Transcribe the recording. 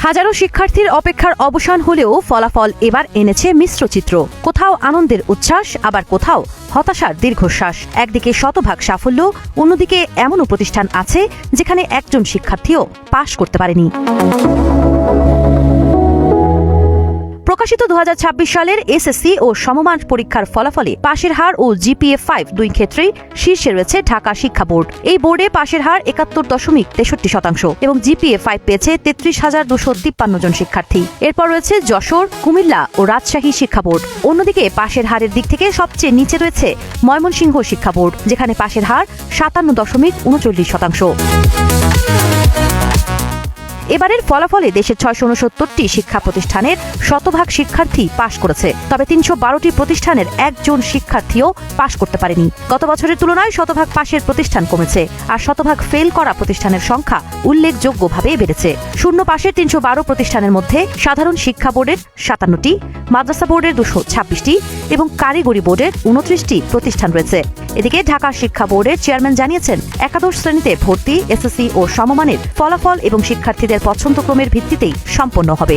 হাজারো শিক্ষার্থীর অপেক্ষার অবসান হলেও ফলাফল এবার এনেছে মিশ্র চিত্র। কোথাও আনন্দের উচ্ছ্বাস, আবার কোথাও হতাশার দীর্ঘশ্বাস। একদিকে শতভাগ সাফল্য, অন্যদিকে এমনও প্রতিষ্ঠান আছে যেখানে একজন শিক্ষার্থীও পাশ করতে পারেনি। প্রকাশিত ২০২৬ সালের এসএসসি ও সমমান পরীক্ষার ফলাফলে পাশের হার ও জিপিএ-5 দুই ক্ষেত্রেই শীর্ষে রয়েছে ঢাকা শিক্ষা বোর্ড। এই বোর্ডে পাশের হার ৭১.৬৩% এবং জিপিএ-5 পেয়েছে ৩৩,২৫৩ জন শিক্ষার্থী। এরপর রয়েছে যশোর, কুমিল্লা ও রাজশাহী শিক্ষা বোর্ড। অন্যদিকে পাশের হারের দিক থেকে সবচেয়ে নিচে রয়েছে ময়মনসিংহ শিক্ষা বোর্ড, যেখানে পাশের হার ৫৭.৩৯%। এবারের ফলাফলে দেশের ৬৬৯টি শিক্ষা প্রতিষ্ঠানের শতভাগ শিক্ষার্থী পাশ করেছে, তবে ৩১২টি প্রতিষ্ঠানের একজন শিক্ষার্থীও পাশ করতে পারেনি। গত বছরের তুলনায় শতভাগ পাশের প্রতিষ্ঠান কমেছে, আর শতভাগ ফেল করা প্রতিষ্ঠানের সংখ্যা উল্লেখযোগ্যভাবে বেড়েছে। শূন্য পাশের ৩১২ প্রতিষ্ঠানের মধ্যে সাধারণ শিক্ষা বোর্ডের ৫৭টি, মাদ্রাসা বোর্ডের ২২৬টি এবং কারিগরি বোর্ডের ২৯টি প্রতিষ্ঠান রয়েছে। এদিকে ঢাকা শিক্ষা বোর্ডের চেয়ারম্যান জানিয়েছেন, একাদশ শ্রেণীতে ভর্তি, এসএসসি ও সমমানের ফলাফল এবং শিক্ষার্থীদের পছন্দক্রমের ভিত্তিতেই সম্পন্ন হবে।